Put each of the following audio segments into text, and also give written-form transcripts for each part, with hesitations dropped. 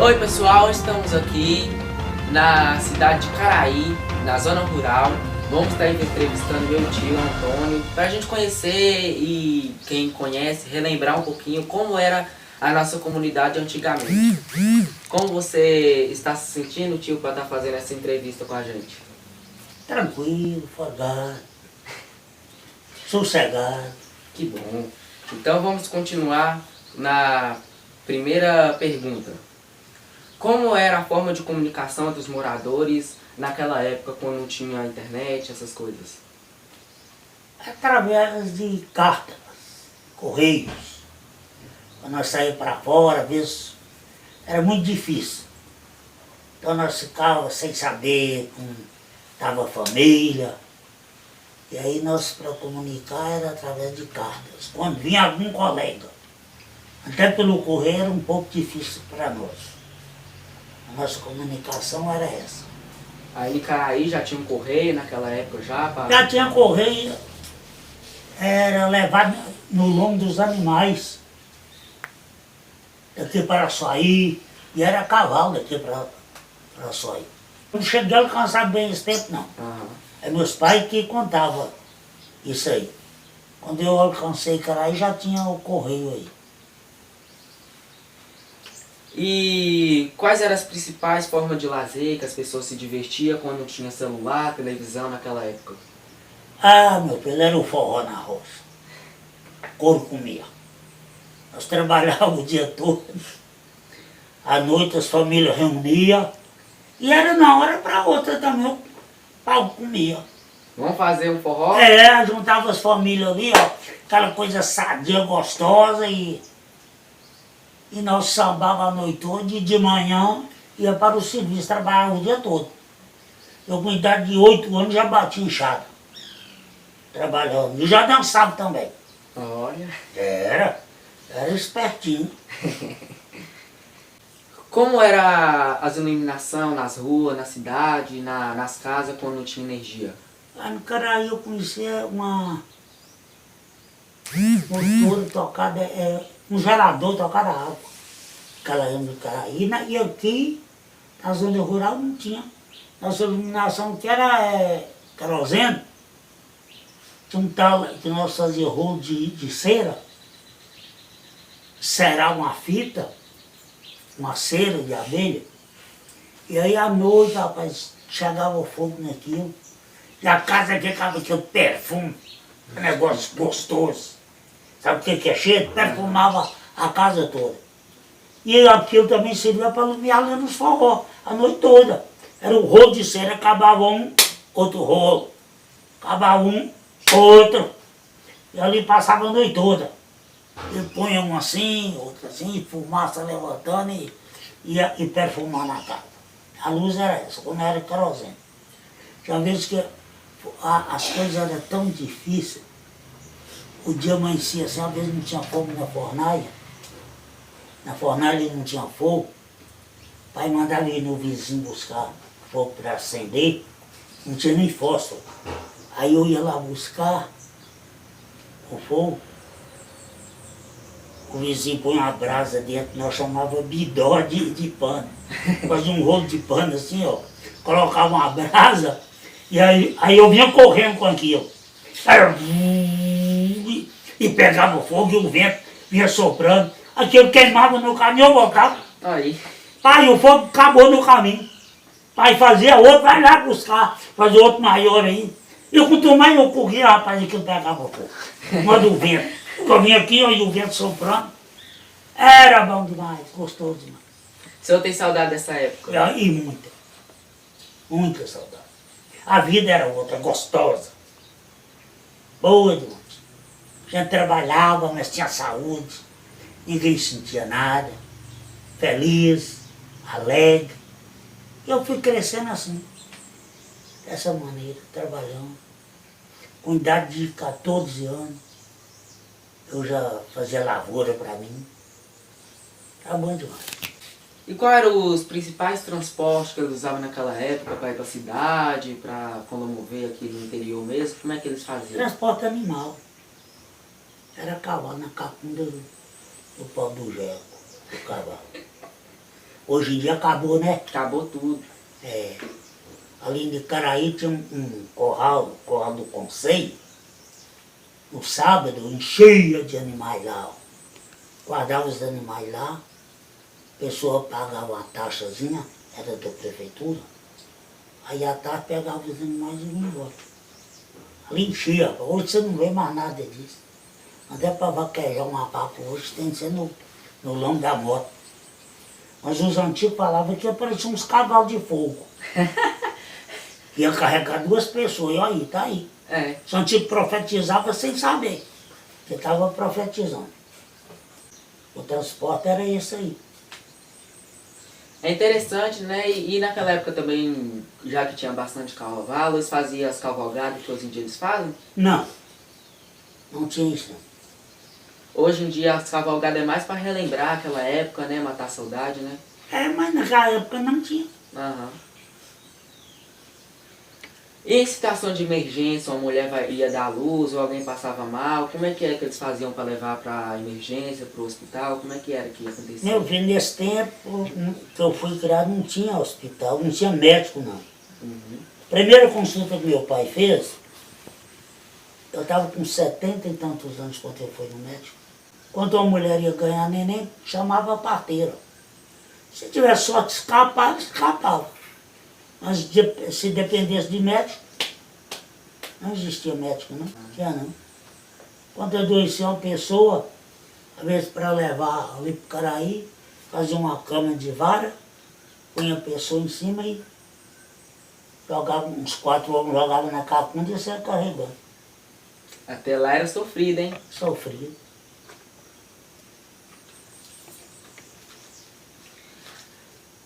Oi pessoal, estamos aqui na cidade de Caraí, na zona rural. Vamos estar entrevistando meu tio Antônio para a gente conhecer e quem conhece, relembrar um pouquinho como era a nossa comunidade antigamente. Como você está se sentindo, tio, para estar fazendo essa entrevista com a gente? Tranquilo, folgado, sossegado. Que bom. Então vamos continuar na primeira pergunta. Como era a forma de comunicação dos moradores naquela época, quando não tinha internet, essas coisas? Através de cartas, correios. Quando nós saímos para fora, às vezes era muito difícil. Então nós ficávamos sem saber como estava a família. E aí nós, para comunicar, era através de cartas. Quando vinha algum colega, até pelo correio era um pouco difícil para nós. A nossa comunicação era essa. Aí em Caraí já tinha um correio naquela época já? Já tinha correio, era levado no lombo dos animais, daqui para Açaí, e era cavalo daqui para Açaí. Não cheguei a alcançar bem esse tempo, não. É meus pais que contavam isso aí. Quando eu alcancei Caraí, já tinha o correio aí. E quais eram as principais formas de lazer que as pessoas se divertiam quando não tinha celular, televisão naquela época? Ah, meu filho, era o forró na roça. Couro comia. Nós trabalhávamos o dia todo. À noite as famílias reuniam. E era na hora para outra também, o pau comia. Vamos fazer um forró? É, juntava as famílias ali, ó, aquela coisa sadia, gostosa e nós sambava a noite toda e de manhã ia para o serviço, trabalhava o dia todo. Eu com idade de 8 anos já bati enxada, trabalhando. E já dançava também. Olha. Era espertinho. Como era as iluminação nas ruas, na cidade, nas casas quando não tinha energia? Lá no Caraí eu conhecia uma motor tocada, um gerador tocada água. Aquela época do Caraí. E aqui, na zona rural, não tinha. Nossa iluminação que era querosene. Tinha um tal que nós fazíamos rolo de cera, cerar uma fita, uma cera de abelha. E aí à noite, rapaz, chegava o fogo naquilo. E a casa ficava aquele perfume, um negócio gostoso. Sabe o que é cheio? Perfumava a casa toda. E aquilo também servia para iluminar ali nos forró, a noite toda. Era o rolo de cera, acabava um, outro rolo. Acabava um, outro. E ali passava a noite toda. E punha um assim, outro assim, fumaça levantando e perfumando a casa. A luz era essa, quando era querosene. Tinha vezes que as coisas eram tão difíceis. O dia amanhecia assim, às vezes não tinha fogo na fornalha. Na fornalha não tinha fogo. O pai mandava ir no vizinho buscar fogo para acender. Não tinha nem fósforo. Aí eu ia lá buscar o fogo. O vizinho põe uma brasa dentro, nós chamava bidó de pano. Fazia um rolo de pano assim, ó. Colocava uma brasa e aí eu vinha correndo com aquilo. E pegava fogo e o vento vinha soprando. Aquilo queimava no caminho, eu voltava. Aí. Pai, o fogo acabou no caminho. Pai, fazia outro, vai lá buscar, fazia outro maior aí. E quanto mais eu corria, rapaz, aquilo pegava fogo. Mas o vento. Eu vinha aqui, ó, e o vento soprando. Era bom demais, gostoso demais. O senhor tem saudade dessa época? E muita. Muita saudade. A vida era outra, gostosa. Boa demais. A gente trabalhava, mas tinha saúde. Ninguém sentia nada. Feliz, alegre. Eu fui crescendo assim. Dessa maneira, trabalhando. Com idade de 14 anos. Eu já fazia lavoura para mim. Era bom demais. E quais eram os principais transportes que eles usavam naquela época para ir para a cidade, para locomover aqui no interior mesmo? Como é que eles faziam? Transporte animal. Era cavalo na capunda do pau do jeco, do cavalo. Hoje em dia acabou, né? Acabou tudo. É, ali de Caraí tinha um curral do Conselho. No sábado enchia de animais lá. Ó. Guardava os animais lá, a pessoa pagava uma taxazinha, era da prefeitura. Aí à tarde pegava os animais e ia embora. Ali enchia, hoje você não vê mais nada disso. Até para vaquejar uma vaca hoje tem que ser no lombo da moto. Mas os antigos falavam que apareciam uns cavalos de fogo. Ia carregar 2 pessoas, e aí, tá aí. É. Os antigos profetizavam sem saber, que estava profetizando. O transporte era esse aí. É interessante, né? E naquela época também, já que tinha bastante cavalo, eles faziam as cavalgadas que hoje em dia eles fazem? Não, não tinha isso não. Hoje em dia as cavalgadas é mais para relembrar aquela época, né? Matar a saudade, né? É, mas naquela época não tinha. Aham. E em situação de emergência, uma mulher ia dar à luz ou alguém passava mal, como é que eles faziam para levar para a emergência, para o hospital? Como é que era que acontecia? Meu filho, nesse tempo que eu fui criado não tinha hospital, não tinha médico não. Uhum. Primeira consulta que meu pai fez, eu estava com 70 e tantos anos quando eu fui no médico. Quando uma mulher ia ganhar neném, chamava a parteira. Se tivesse sorte de escapar, escapava. Mas se dependesse de médico, não existia médico, não tinha não. Quando adoecia uma pessoa, às vezes para levar ali para o Caraí, fazia uma cama de vara, punha a pessoa em cima e jogava uns 4 homens, jogava na cacunda e saia carregando. Até lá era sofrido, hein? Sofria.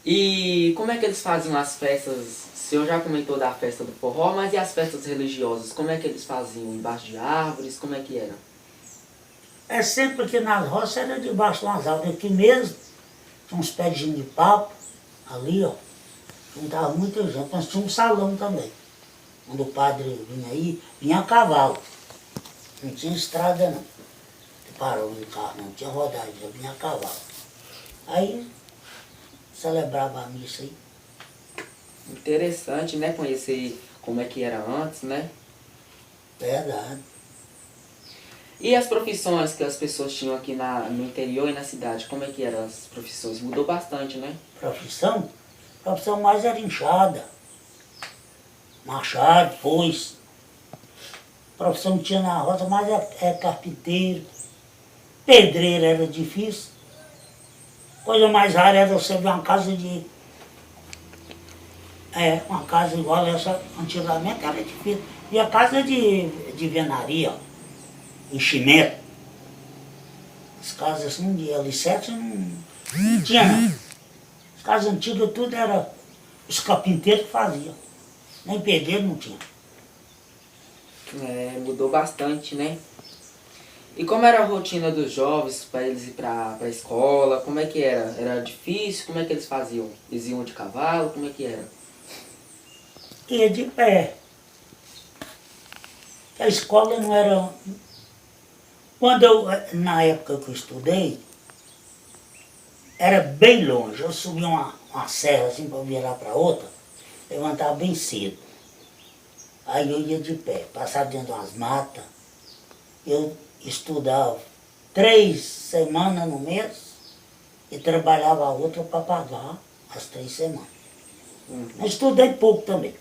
E como é que eles faziam as festas? O senhor já comentou da festa do forró, mas e as festas religiosas? Como é que eles faziam? Embaixo de árvores? Como é que era? É sempre que nas roças era debaixo de umas árvores. Aqui mesmo, tinha uns pés de papo, ali, ó. Juntava muita gente, mas tinha um salão também. Quando o padre vinha aí, vinha a cavalo. Não tinha estrada não. Parou no carro, não tinha rodagem, já vinha a cavalo. Aí celebrava a missa aí. Interessante, né? Conhecer como é que era antes, né? Verdade. E as profissões que as pessoas tinham aqui no interior e na cidade, como é que eram as profissões? Mudou bastante, né? Profissão? Profissão mais era enxada, machado, foice. Profissão que tinha na roça, mais é carpinteiro. Pedreiro era difícil. Coisa mais rara era você ver uma casa uma casa igual essa antigamente era difícil. E a casa de venaria, enchimento. As casas assim de alicerce não tinha não. As casas antigas tudo era os carpinteiros que faziam. Nem pedreiro não tinha. É, mudou bastante, né? E como era a rotina dos jovens para eles ir para a escola? Como é que era? Era difícil? Como é que eles faziam? Eles iam de cavalo? Como é que era? Ia de pé. A escola não era... Na época que eu estudei, era bem longe. Eu subia uma serra assim para virar para outra, levantava bem cedo. Aí eu ia de pé, passava dentro de umas matas. Eu estudava 3 semanas no mês e trabalhava a outra para pagar as 3 semanas. Mas estudei pouco também.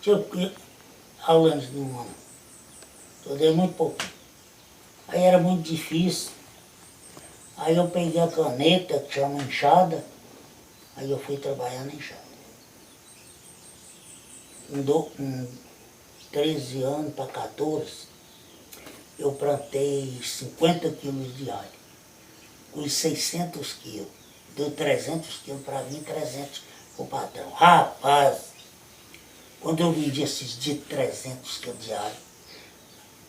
Tinha aulas no ano. Estudei muito pouco. Aí era muito difícil. Aí eu peguei a caneta, que chama enxada, aí eu fui trabalhar na enxada. Com 13 anos para 14, eu plantei 50 quilos de alho. Com 600 quilos. Deu 300 quilos para mim, 300 para o patrão. Rapaz, quando eu vendi esses de 300 quilos de alho,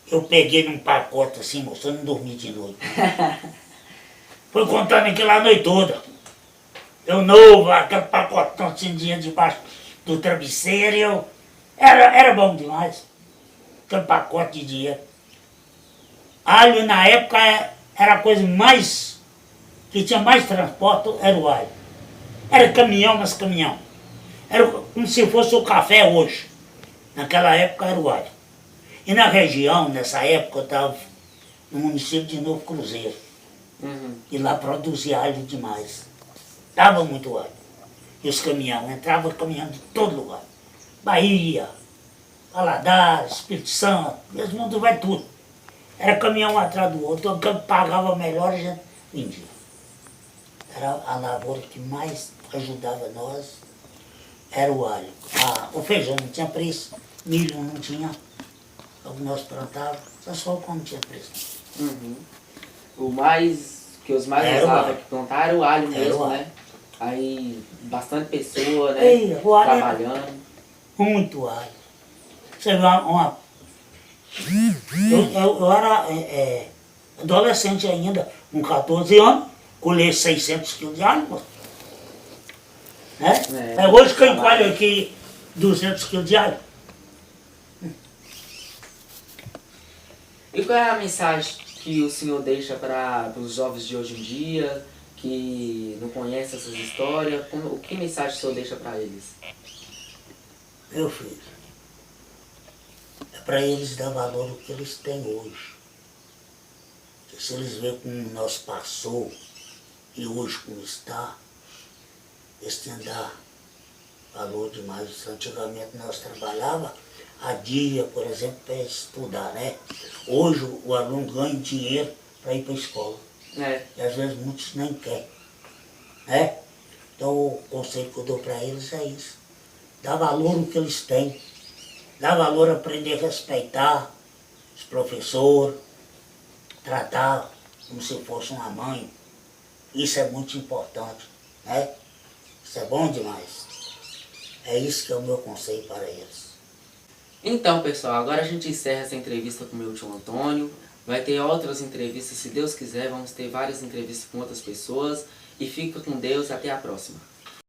eu peguei num pacote assim, moço, eu não dormi de noite. Fui contando aquilo a noite toda. Eu novo, aquele pacotão assim, dinheiro debaixo do travesseiro. Era bom demais. Aquele pacote de dinheiro. Alho na época era a coisa mais, que tinha mais transporte, era o alho. Era caminhão, mas caminhão. Era como se fosse o café hoje. Naquela época era o alho. E na região, nessa época, eu estava no município de Novo Cruzeiro. E lá produzia alho demais. Dava muito alho. E os caminhões, entravam caminhão de todo lugar. Bahia, Valadares, Espírito Santo, mesmo mundo vai tudo. Era caminhão um atrás do outro, o que pagava melhor a gente vendia. Era a lavoura que mais ajudava nós, era o alho. O feijão não tinha preço, milho não tinha, o que nós plantávamos, só quando tinha preço. O que os mais Era o usavam alho. que plantar era o alho Era mesmo, o alho. né? Aí bastante pessoa, né? Ei, o alho era Trabalhando. muito alho. Você vê eu era adolescente ainda, com 14 anos, colher 600 quilos de alho, pô. Né? É, Hoje quem trabalho. colhe aqui 200 quilos de alho? E qual é a mensagem que o senhor deixa para os jovens de hoje em dia, que não conhecem essas histórias? Que mensagem o senhor deixa para eles? Meu filho, é para eles dar valor ao que eles têm hoje. Porque se eles verem como nós passou e hoje como está, eles têm que dar valor demais. Antigamente nós trabalhávamos a dia, por exemplo, para estudar, né? Hoje o aluno ganha dinheiro para ir para a escola. E às vezes muitos nem querem. Né? Então o conselho que eu dou para eles é isso. Dá valor no que eles têm. Dá valor a aprender a respeitar os professores, tratar como se fosse uma mãe. Isso é muito importante. Né? Isso é bom demais. É isso que é o meu conselho para eles. Então, pessoal, agora a gente encerra essa entrevista com o meu tio Antônio. Vai ter outras entrevistas, se Deus quiser, vamos ter várias entrevistas com outras pessoas. E fica com Deus, até a próxima.